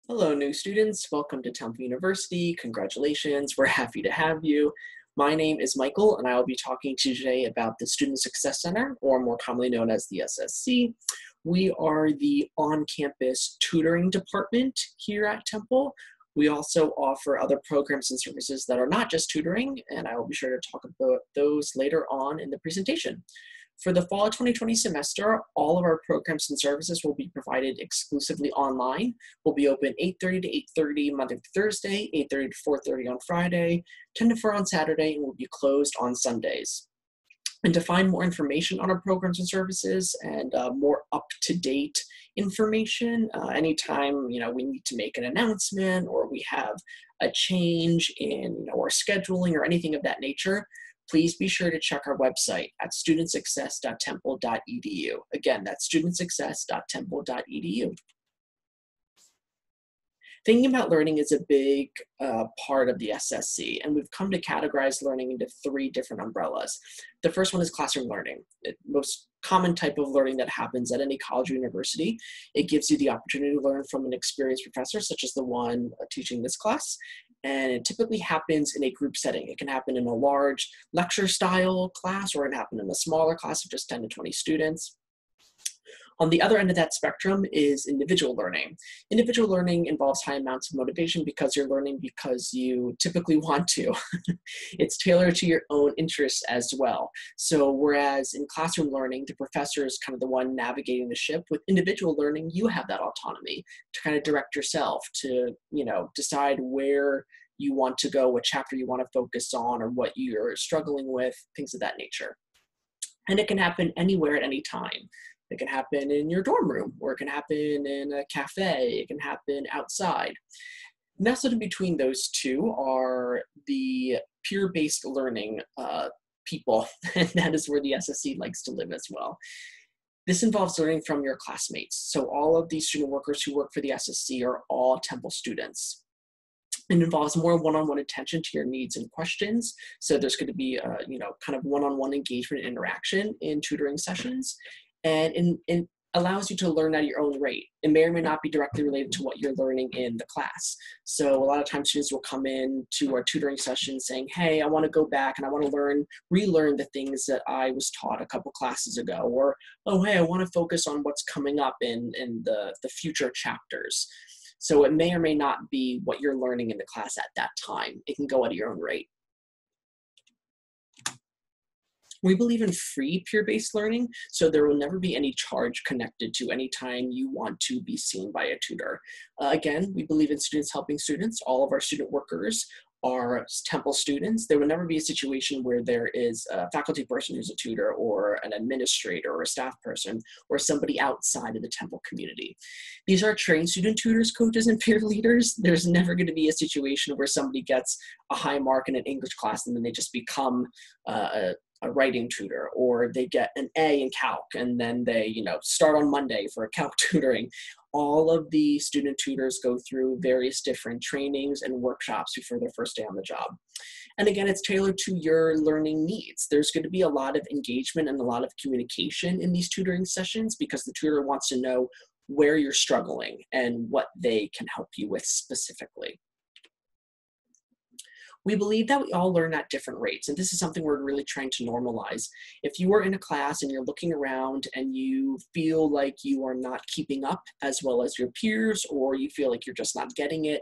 Hello, new students. Welcome to Temple University. Congratulations. We're happy to have you. My name is Michael, and I will be talking to you today about the Student Success Center, or more commonly known as the SSC. We are the on-campus tutoring department here at Temple. We also offer other programs and services that are not just tutoring, and I will be sure to talk about those later on in the presentation. For the fall 2020 semester, all of our programs and services will be provided exclusively online. We'll be open 8:30 to 8:30 Monday to Thursday, 8:30 to 4:30 on Friday, 10 to 4 on Saturday, and we'll be closed on Sundays. And to find more information on our programs and services and more up-to-date information, anytime we need to make an announcement or we have a change in our scheduling or anything of that nature, please be sure to check our website at studentsuccess.temple.edu. Again, that's studentsuccess.temple.edu. Thinking about learning is a big part of the SSC, and we've come to categorize learning into 3 different umbrellas. The first one is classroom learning, the most common type of learning that happens at any college or university. It gives you the opportunity to learn from an experienced professor, such as the one teaching this class, and it typically happens in a group setting. It can happen in a large lecture-style class, or it can happen in a smaller class of just 10 to 20 students. On the other end of that spectrum is individual learning. Individual learning involves high amounts of motivation because you're learning because you typically want to. It's tailored to your own interests as well. So whereas in classroom learning, the professor is kind of the one navigating the ship, with individual learning, you have that autonomy to kind of direct yourself to, decide where you want to go, what chapter you want to focus on, or what you're struggling with, things of that nature. And it can happen anywhere at any time. It can happen in your dorm room, or it can happen in a cafe, it can happen outside. Nestled in between those two are the peer-based learning people, and that is where the SSC likes to live as well. This involves learning from your classmates. So all of these student workers who work for the SSC are all Temple students. It involves more one-on-one attention to your needs and questions. So there's going to be, kind of one-on-one engagement and interaction in tutoring sessions. And it allows you to learn at your own rate. It may or may not be directly related to what you're learning in the class. So a lot of times students will come in to our tutoring session saying, hey, I want to go back and I want to relearn the things that I was taught a couple classes ago. Or, oh, hey, I want to focus on what's coming up in the future chapters. So it may or may not be what you're learning in the class at that time. It can go at your own rate. We believe in free peer-based learning, so there will never be any charge connected to any time you want to be seen by a tutor. Again, we believe in students helping students. All of our student workers are Temple students. There will never be a situation where there is a faculty person who's a tutor, or an administrator, or a staff person, or somebody outside of the Temple community. These are trained student tutors, coaches, and peer leaders. There's never going to be a situation where somebody gets a high mark in an English class and then they just become a writing tutor, or they get an A in calc and then they start on Monday for a calc tutoring. All of the student tutors go through various different trainings and workshops before their first day on the job. And again, it's tailored to your learning needs. There's going to be a lot of engagement and a lot of communication in these tutoring sessions because the tutor wants to know where you're struggling and what they can help you with specifically. We believe that we all learn at different rates, and this is something we're really trying to normalize. If you are in a class and you're looking around and you feel like you are not keeping up as well as your peers, or you feel like you're just not getting it,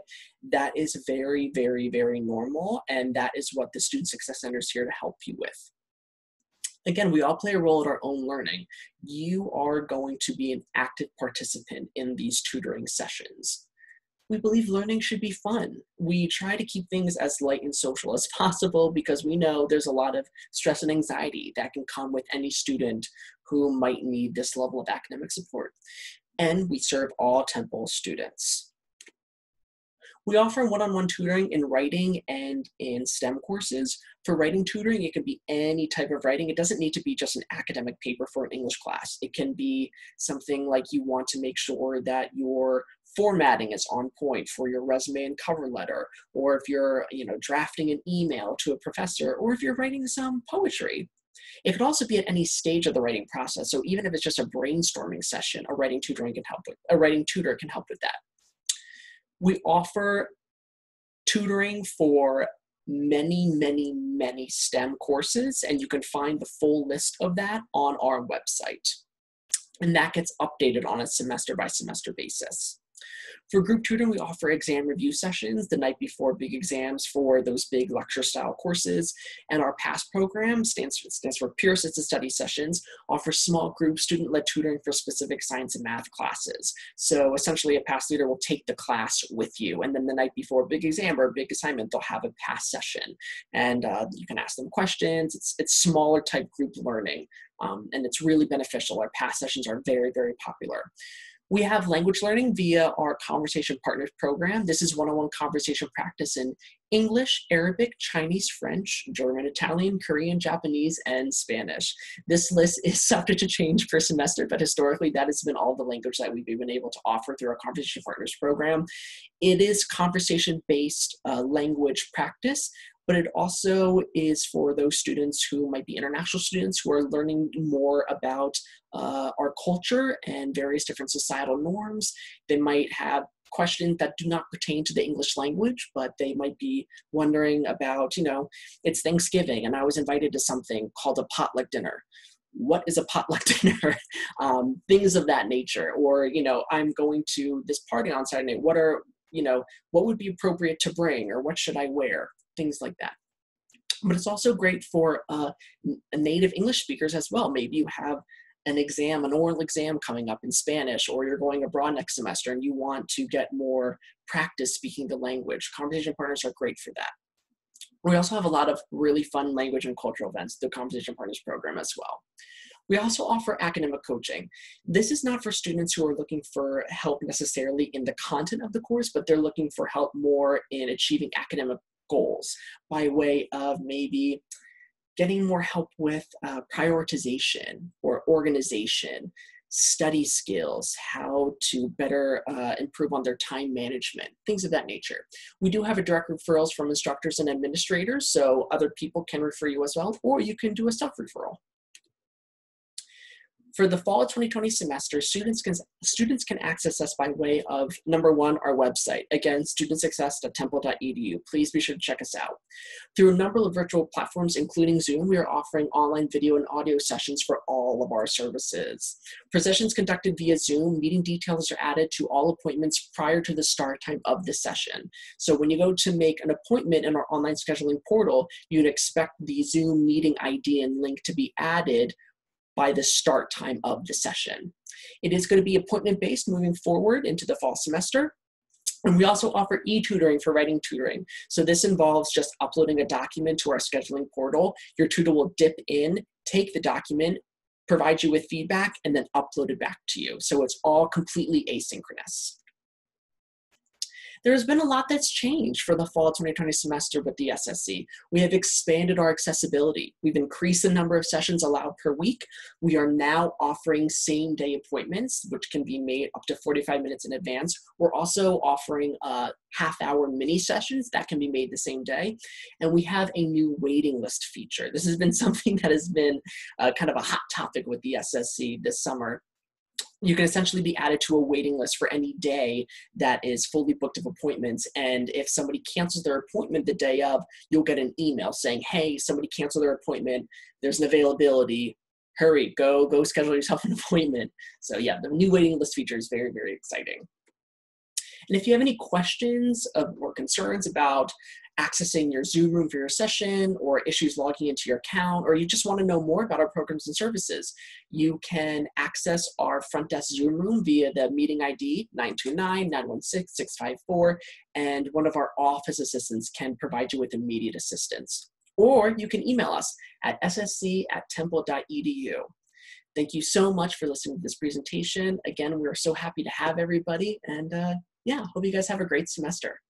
that is very, very, very normal, and that is what the Student Success Center is here to help you with. Again, we all play a role in our own learning. You are going to be an active participant in these tutoring sessions. We believe learning should be fun. We try to keep things as light and social as possible because we know there's a lot of stress and anxiety that can come with any student who might need this level of academic support. And we serve all Temple students. We offer one-on-one tutoring in writing and in STEM courses. For writing tutoring, it can be any type of writing. It doesn't need to be just an academic paper for an English class. It can be something like you want to make sure that your formatting is on point for your resume and cover letter, or if you're drafting an email to a professor, or if you're writing some poetry. It could also be at any stage of the writing process. So even if it's just a brainstorming session, a writing tutor can help with that. We offer tutoring for many STEM courses, and you can find the full list of that on our website. And that gets updated on a semester by semester basis. For group tutoring, we offer exam review sessions the night before big exams for those big lecture style courses. And our PASS program stands for Peer Assisted Study Sessions, offers small group student-led tutoring for specific science and math classes. So essentially a PASS leader will take the class with you, and then the night before a big exam or a big assignment, they'll have a PASS session. And you can ask them questions. It's smaller type group learning, and it's really beneficial. Our PASS sessions are very popular. We have language learning via our Conversation Partners program. This is one-on-one conversation practice in English, Arabic, Chinese, French, German, Italian, Korean, Japanese, and Spanish. This list is subject to change per semester, but historically that has been all the language that we've been able to offer through our Conversation Partners program. It is conversation-based language practice, but it also is for those students who might be international students who are learning more about our culture and various different societal norms. They might have questions that do not pertain to the English language, but they might be wondering about, it's Thanksgiving and I was invited to something called a potluck dinner. What is a potluck dinner? Things of that nature. Or, I'm going to this party on Saturday. What would be appropriate to bring, or what should I wear? Things like that. But it's also great for native English speakers as well. Maybe you have an oral exam coming up in Spanish, or you're going abroad next semester and you want to get more practice speaking the language. Conversation Partners are great for that. We also have a lot of really fun language and cultural events through the Conversation Partners program as well. We also offer academic coaching. This is not for students who are looking for help necessarily in the content of the course, but they're looking for help more in achieving academic goals by way of maybe getting more help with prioritization or organization, study skills, how to better improve on their time management, things of that nature. We do have a direct referrals from instructors and administrators, so other people can refer you as well, or you can do a self-referral. For the fall of 2020 semester, students can access us by way of, number one, our website. Again, studentsuccess.temple.edu. Please be sure to check us out. Through a number of virtual platforms, including Zoom, we are offering online video and audio sessions for all of our services. For sessions conducted via Zoom, meeting details are added to all appointments prior to the start time of the session. So when you go to make an appointment in our online scheduling portal, you'd expect the Zoom meeting ID and link to be added by the start time of the session. It is going to be appointment-based moving forward into the fall semester. And we also offer e-tutoring for writing tutoring. So this involves just uploading a document to our scheduling portal. Your tutor will dip in, take the document, provide you with feedback, and then upload it back to you. So it's all completely asynchronous. There's been a lot that's changed for the fall 2020 semester with the SSC. We have expanded our accessibility. We've increased the number of sessions allowed per week. We are now offering same-day appointments, which can be made up to 45 minutes in advance. We're also offering half-hour mini sessions that can be made the same day. And we have a new waiting list feature. This has been something that has been kind of a hot topic with the SSC this summer. You can essentially be added to a waiting list for any day that is fully booked of appointments. And if somebody cancels their appointment the day of, you'll get an email saying, hey, somebody canceled their appointment. There's an availability. Hurry, go schedule yourself an appointment. So yeah, the new waiting list feature is very, very exciting. And if you have any questions or concerns about accessing your Zoom room for your session, or issues logging into your account, or you just want to know more about our programs and services, you can access our front desk Zoom room via the meeting ID 929-916-654, and one of our office assistants can provide you with immediate assistance. Or you can email us at ssc@temple.edu. Thank you so much for listening to this presentation. Again, we're so happy to have everybody, and yeah, hope you guys have a great semester.